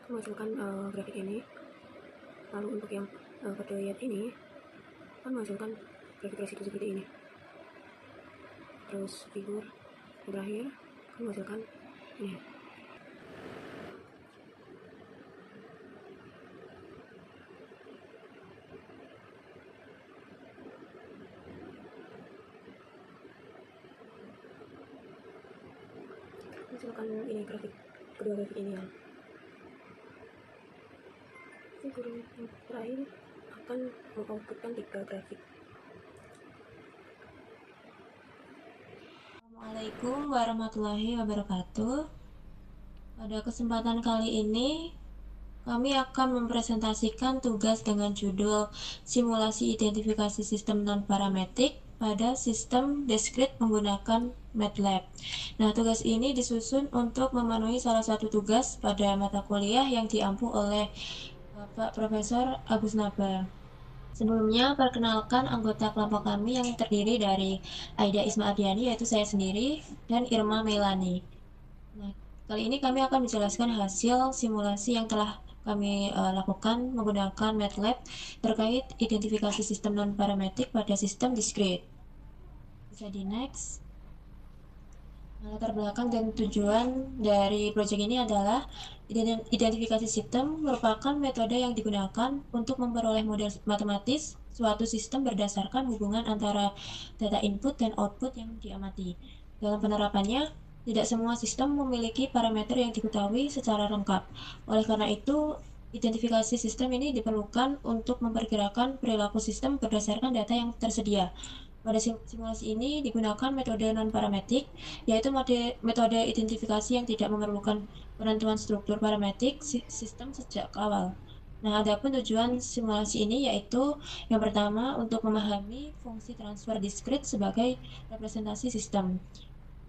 menghasilkan grafik ini. Lalu untuk yang pada lihat ini akan menghasilkan grafik residu seperti ini. Terus figur yang terakhir akan menghasilkan ini. Menghasilkan ini kedua grafik ini ya. Figur yang terakhir akan mengoutputkan 3 grafik. Assalamualaikum warahmatullahi wabarakatuh. Pada kesempatan kali ini, kami akan mempresentasikan tugas dengan judul Simulasi Identifikasi Sistem Non-Parametrik pada Sistem Discrete menggunakan MATLAB. Nah, tugas ini disusun untuk memenuhi salah satu tugas pada mata kuliah yang diampu oleh Bapak Profesor Agus Naba. Sebelumnya, perkenalkan anggota kelompok kami yang terdiri dari Aida Isma Ardiani, yaitu saya sendiri, dan Irma Melani. Nah, kali ini kami akan menjelaskan hasil simulasi yang telah kami lakukan menggunakan MATLAB terkait identifikasi sistem non-parametrik pada sistem discrete. Bisa di next. Latar belakang dan tujuan dari proyek ini adalah identifikasi sistem merupakan metode yang digunakan untuk memperoleh model matematis suatu sistem berdasarkan hubungan antara data input dan output yang diamati. Dalam penerapannya, tidak semua sistem memiliki parameter yang diketahui secara lengkap. Oleh karena itu, identifikasi sistem ini diperlukan untuk memperkirakan perilaku sistem berdasarkan data yang tersedia. Pada simulasi ini digunakan metode non-parametrik, yaitu metode identifikasi yang tidak memerlukan penentuan struktur parametrik sistem sejak awal. Nah, adapun tujuan simulasi ini yaitu yang pertama untuk memahami fungsi transfer discrete sebagai representasi sistem.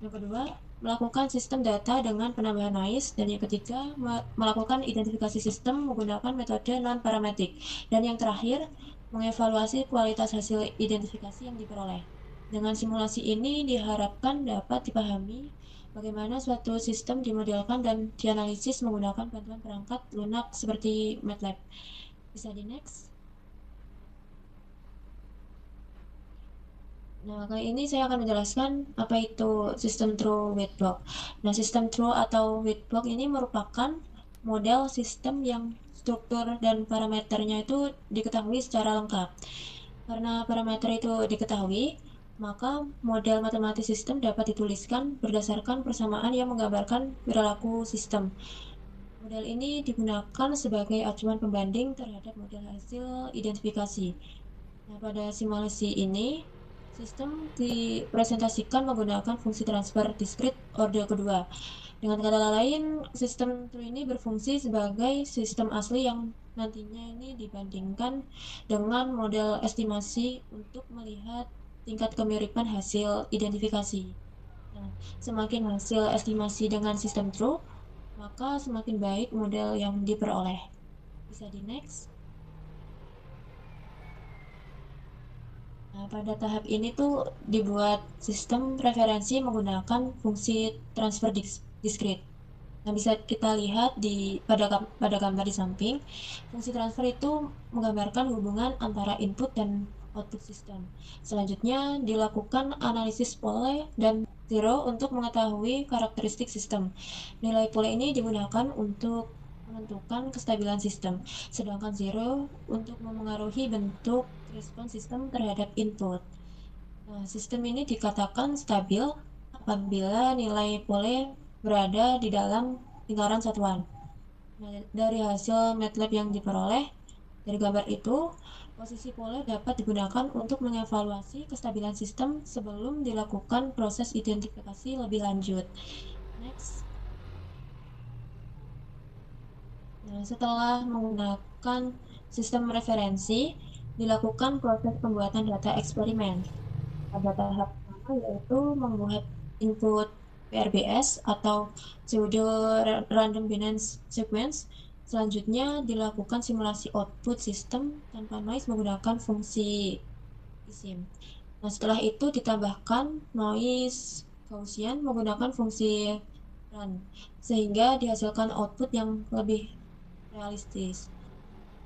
Yang kedua, melakukan sistem data dengan penambahan noise. Dan yang ketiga, melakukan identifikasi sistem menggunakan metode non-parametrik. Dan yang terakhir, mengevaluasi kualitas hasil identifikasi yang diperoleh. Dengan simulasi ini diharapkan dapat dipahami bagaimana suatu sistem dimodelkan dan dianalisis menggunakan bantuan perangkat lunak seperti MATLAB. Bisa di next. Nah, kali ini saya akan menjelaskan apa itu sistem true weight block. Nah, sistem true atau weight block ini merupakan model sistem yang struktur dan parameternya itu diketahui secara lengkap. Karena parameter itu diketahui, maka model matematis sistem dapat dituliskan berdasarkan persamaan yang menggambarkan perilaku sistem. Model ini digunakan sebagai acuan pembanding terhadap model hasil identifikasi. Nah, pada simulasi ini, sistem dipresentasikan menggunakan fungsi transfer discrete orde kedua. Dengan kata lain, sistem true ini berfungsi sebagai sistem asli yang nantinya ini dibandingkan dengan model estimasi untuk melihat tingkat kemiripan hasil identifikasi. Nah, semakin hasil estimasi dengan sistem true, maka semakin baik model yang diperoleh. Bisa di next. Nah, pada tahap ini tuh dibuat sistem referensi menggunakan fungsi transfer discrete. Nah, bisa kita lihat pada gambar di samping, fungsi transfer itu menggambarkan hubungan antara input dan output sistem. Selanjutnya dilakukan analisis pole dan zero untuk mengetahui karakteristik sistem. Nilai pole ini digunakan untuk menentukan kestabilan sistem, sedangkan zero untuk memengaruhi bentuk respon sistem terhadap input. Nah, sistem ini dikatakan stabil apabila nilai pole berada di dalam lingkaran satuan. Nah, dari hasil MATLAB yang diperoleh dari gambar itu, posisi pole dapat digunakan untuk mengevaluasi kestabilan sistem sebelum dilakukan proses identifikasi lebih lanjut. Next. Nah, setelah menggunakan sistem referensi, dilakukan proses pembuatan data eksperimen. Pada tahap pertama yaitu membuat input PRBS atau pseudo random binary sequence. Selanjutnya dilakukan simulasi output sistem tanpa noise menggunakan fungsi ISIM. Nah, setelah itu ditambahkan noise Gaussian menggunakan fungsi run, sehingga dihasilkan output yang lebih realistis.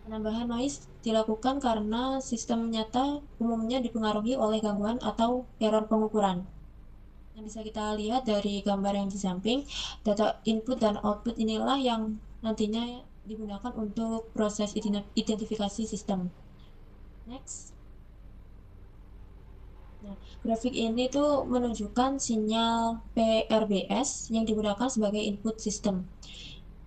Penambahan noise dilakukan karena sistem nyata umumnya dipengaruhi oleh gangguan atau error pengukuran. Yang bisa kita lihat dari gambar yang di samping, data input dan output inilah yang nantinya digunakan untuk proses identifikasi sistem. Next. Nah, grafik ini tuh menunjukkan sinyal PRBS yang digunakan sebagai input sistem.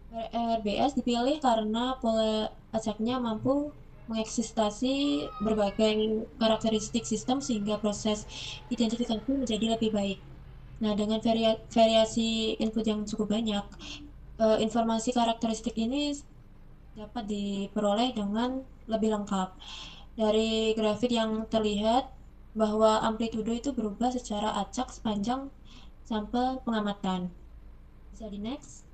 PRBS dipilih karena pola acaknya mampu mengeksistasi berbagai karakteristik sistem sehingga proses identifikasi menjadi lebih baik. Nah, dengan variasi input yang cukup banyak, informasi karakteristik ini dapat diperoleh dengan lebih lengkap. Dari grafik yang terlihat bahwa amplitudo itu berubah secara acak sepanjang sampel pengamatan. Bisa di next.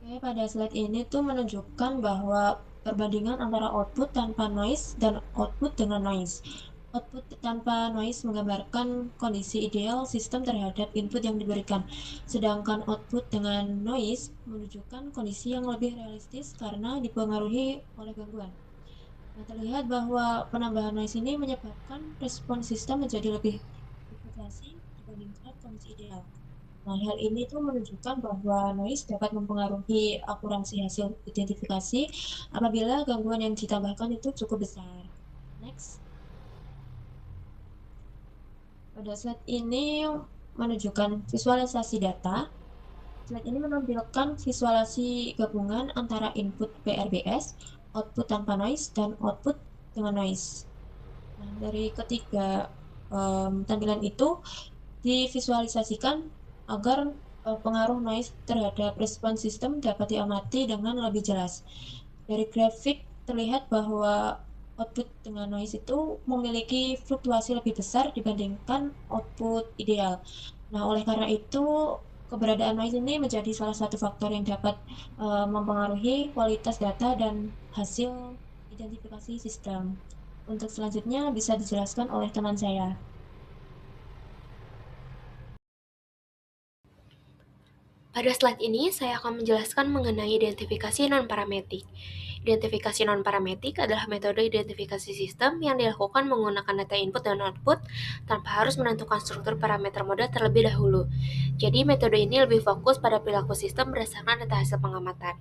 Oke, pada slide ini tuh menunjukkan bahwa perbandingan antara output tanpa noise dan output dengan noise. Output tanpa noise menggambarkan kondisi ideal sistem terhadap input yang diberikan, sedangkan output dengan noise menunjukkan kondisi yang lebih realistis karena dipengaruhi oleh gangguan. Nah, terlihat bahwa penambahan noise ini menyebabkan respon sistem menjadi lebih berfluktuasi dibandingkan kondisi ideal. Nah, hal ini tuh menunjukkan bahwa noise dapat mempengaruhi akurasi hasil identifikasi apabila gangguan yang ditambahkan itu cukup besar. Next. Pada slide ini menunjukkan visualisasi data. Slide ini menampilkan visualisasi gabungan antara input PRBS, output tanpa noise, dan output dengan noise. Nah, dari ketiga tampilan itu divisualisasikan agar pengaruh noise terhadap respon sistem dapat diamati dengan lebih jelas. Dari grafik terlihat bahwa output dengan noise itu memiliki fluktuasi lebih besar dibandingkan output ideal. Nah, oleh karena itu, keberadaan noise ini menjadi salah satu faktor yang dapat mempengaruhi kualitas data dan hasil identifikasi sistem. Untuk selanjutnya bisa dijelaskan oleh teman saya. Pada slide ini, saya akan menjelaskan mengenai identifikasi non-parametrik. Identifikasi non-parametrik adalah metode identifikasi sistem yang dilakukan menggunakan data input dan output tanpa harus menentukan struktur parameter model terlebih dahulu. Jadi, metode ini lebih fokus pada perilaku sistem berdasarkan data hasil pengamatan.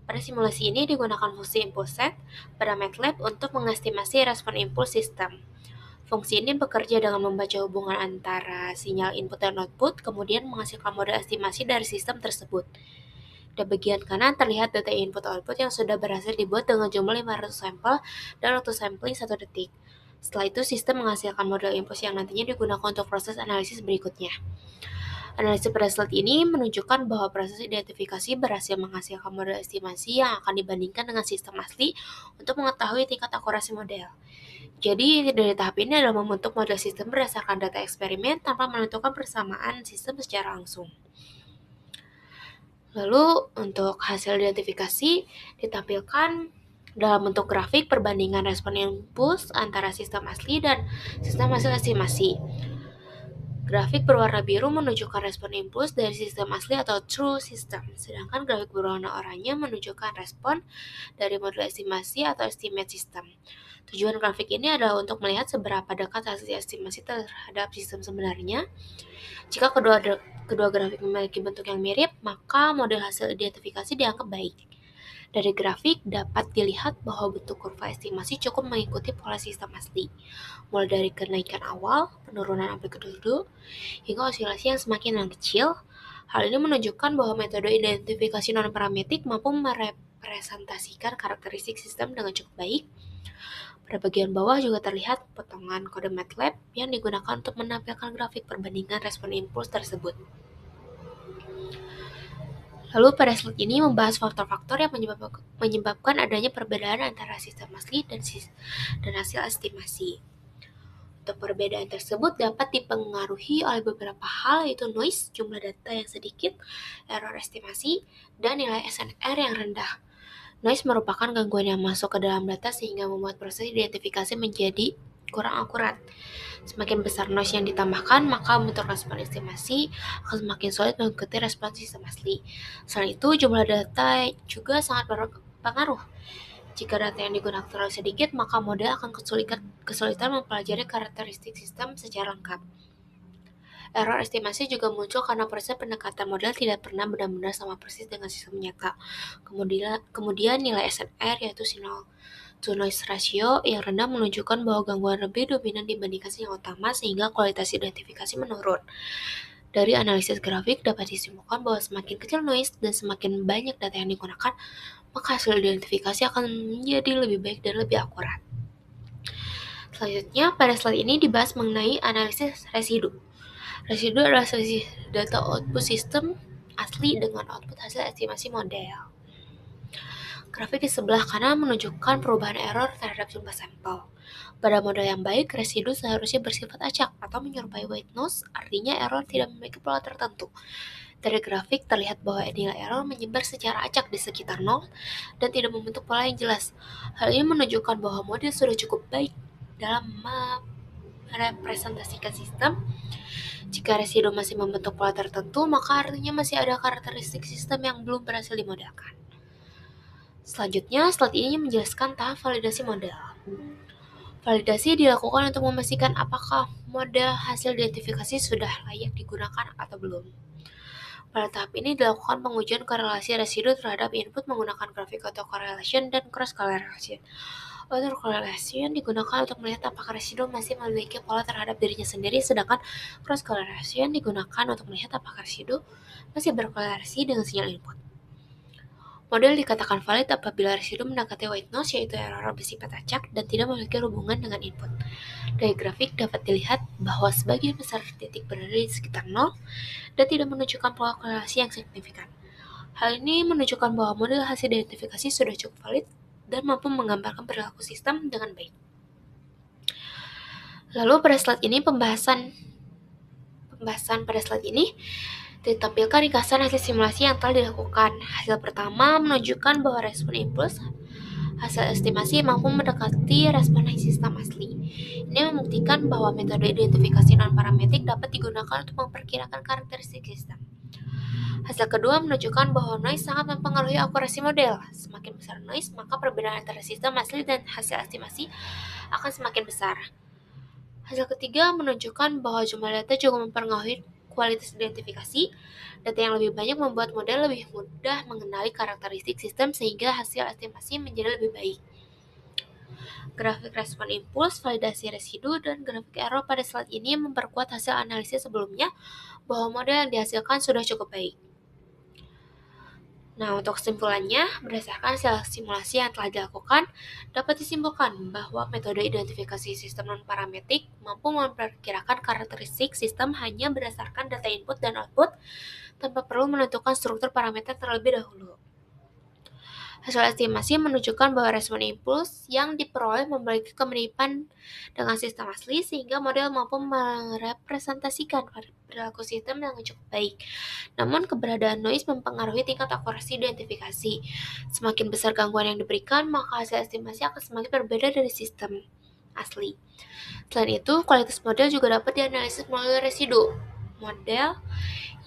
Pada simulasi ini digunakan fungsi impulse set pada MATLAB untuk mengestimasi respon impuls sistem. Fungsi ini bekerja dengan membaca hubungan antara sinyal input dan output, kemudian menghasilkan model estimasi dari sistem tersebut. Di bagian kanan terlihat data input-output yang sudah berhasil dibuat dengan jumlah 500 sampel dan waktu sampling 1 detik. Setelah itu, sistem menghasilkan model impuls yang nantinya digunakan untuk proses analisis berikutnya. Analisis pada slide ini menunjukkan bahwa proses identifikasi berhasil menghasilkan model estimasi yang akan dibandingkan dengan sistem asli untuk mengetahui tingkat akurasi model. Jadi, dari tahap ini adalah membentuk model sistem berdasarkan data eksperimen tanpa menentukan persamaan sistem secara langsung. Lalu, untuk hasil identifikasi ditampilkan dalam bentuk grafik perbandingan respon impuls antara sistem asli dan sistem hasil estimasi. Grafik berwarna biru menunjukkan respon impuls dari sistem asli atau true system, sedangkan grafik berwarna oranye menunjukkan respon dari model estimasi atau estimate system. Tujuan grafik ini adalah untuk melihat seberapa dekat hasil estimasi terhadap sistem sebenarnya. Jika kedua grafik memiliki bentuk yang mirip, maka model hasil identifikasi dianggap baik. Dari grafik dapat dilihat bahwa bentuk kurva estimasi cukup mengikuti pola sistem asli, mulai dari kenaikan awal, penurunan amplitudo, hingga osilasi yang semakin kecil. Hal ini menunjukkan bahwa metode identifikasi non-parametrik mampu merepresentasikan karakteristik sistem dengan cukup baik. Pada bagian bawah juga terlihat potongan kode MATLAB yang digunakan untuk menampilkan grafik perbandingan respon impuls tersebut. Lalu pada slide ini membahas faktor-faktor yang menyebabkan adanya perbedaan antara sistem asli dan hasil estimasi. Untuk perbedaan tersebut dapat dipengaruhi oleh beberapa hal, yaitu noise, jumlah data yang sedikit, error estimasi, dan nilai SNR yang rendah. Noise merupakan gangguan yang masuk ke dalam data sehingga membuat proses identifikasi menjadi kurang akurat. Semakin besar noise yang ditambahkan, maka bentuk respon estimasi akan semakin sulit mengikuti respon sistem asli. Selain itu, jumlah data juga sangat berpengaruh. Jika data yang digunakan terlalu sedikit, maka model akan kesulitan mempelajari karakteristik sistem secara lengkap. Error estimasi juga muncul karena proses pendekatan model tidak pernah benar-benar sama persis dengan sistem nyata. Kemudian nilai SNR, yaitu signal to noise ratio, yang rendah menunjukkan bahwa gangguan lebih dominan dibandingkan sinyal utama, sehingga kualitas identifikasi menurun. Dari analisis grafik dapat disimpulkan bahwa semakin kecil noise dan semakin banyak data yang digunakan, maka hasil identifikasi akan menjadi lebih baik dan lebih akurat. Selanjutnya, pada slide ini dibahas mengenai analisis residu. Residu adalah selisih data output sistem asli dengan output hasil estimasi model. Grafik di sebelah kanan menunjukkan perubahan error terhadap jumlah sampel. Pada model yang baik, residu seharusnya bersifat acak atau menyerupai white noise, artinya error tidak memiliki pola tertentu. Dari grafik terlihat bahwa nilai error menyebar secara acak di sekitar nol dan tidak membentuk pola yang jelas. Hal ini menunjukkan bahwa model sudah cukup baik dalam merepresentasikan sistem. Jika residu masih membentuk pola tertentu, maka artinya masih ada karakteristik sistem yang belum berhasil dimodelkan. Selanjutnya, slide ini menjelaskan tahap validasi model. Validasi dilakukan untuk memastikan apakah model hasil identifikasi sudah layak digunakan atau belum. Pada tahap ini dilakukan pengujian korelasi residu terhadap input menggunakan grafik autocorrelation dan cross correlation. Autocorrelation digunakan untuk melihat apakah residu masih memiliki pola terhadap dirinya sendiri, sedangkan cross correlation digunakan untuk melihat apakah residu masih berkorelasi dengan sinyal input. Model dikatakan valid apabila residu mendekati white noise, yaitu error bersifat acak dan tidak memiliki hubungan dengan input. Dari grafik dapat dilihat bahwa sebagian besar titik berada di sekitar 0 dan tidak menunjukkan pola korelasi yang signifikan. Hal ini menunjukkan bahwa model hasil identifikasi sudah cukup valid dan mampu menggambarkan perilaku sistem dengan baik. Lalu pada slide ini pembahasan pada slide ini ditampilkan ringkasan hasil simulasi yang telah dilakukan. Hasil pertama menunjukkan bahwa respon impuls hasil estimasi mampu mendekati respon sistem asli. Ini membuktikan bahwa metode identifikasi non-parametrik dapat digunakan untuk memperkirakan karakteristik sistem. Hasil kedua menunjukkan bahwa noise sangat mempengaruhi akurasi model. Semakin besar noise, maka perbedaan antara sistem asli dan hasil estimasi akan semakin besar. Hasil ketiga menunjukkan bahwa jumlah data juga mempengaruhi kualitas identifikasi. Data yang lebih banyak membuat model lebih mudah mengenali karakteristik sistem sehingga hasil estimasi menjadi lebih baik. Grafik respon impuls, validasi residu, dan grafik error pada slide ini memperkuat hasil analisis sebelumnya bahwa model yang dihasilkan sudah cukup baik. Nah, untuk kesimpulannya, berdasarkan hasil simulasi yang telah dilakukan, dapat disimpulkan bahwa metode identifikasi sistem non-parametrik mampu memperkirakan karakteristik sistem hanya berdasarkan data input dan output tanpa perlu menentukan struktur parameter terlebih dahulu. Hasil estimasi menunjukkan bahwa respon impuls yang diperoleh memiliki kemiripan dengan sistem asli sehingga model mampu merepresentasikan perilaku sistem dengan cukup baik. Namun keberadaan noise mempengaruhi tingkat akurasi identifikasi. Semakin besar gangguan yang diberikan, maka hasil estimasi akan semakin berbeda dari sistem asli. Selain itu, kualitas model juga dapat dianalisis melalui residu. Model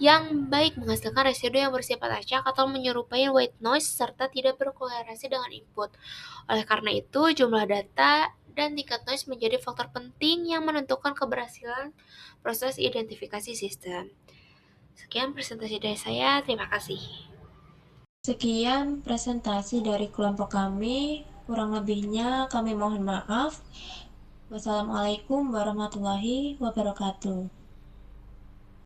yang baik menghasilkan residu yang bersifat acak atau menyerupai white noise serta tidak berkorelasi dengan input. Oleh karena itu, jumlah data dan tingkat noise menjadi faktor penting yang menentukan keberhasilan proses identifikasi sistem. Sekian presentasi dari saya, terima kasih. Sekian presentasi dari kelompok kami, kurang lebihnya kami mohon maaf. Wassalamualaikum warahmatullahi wabarakatuh.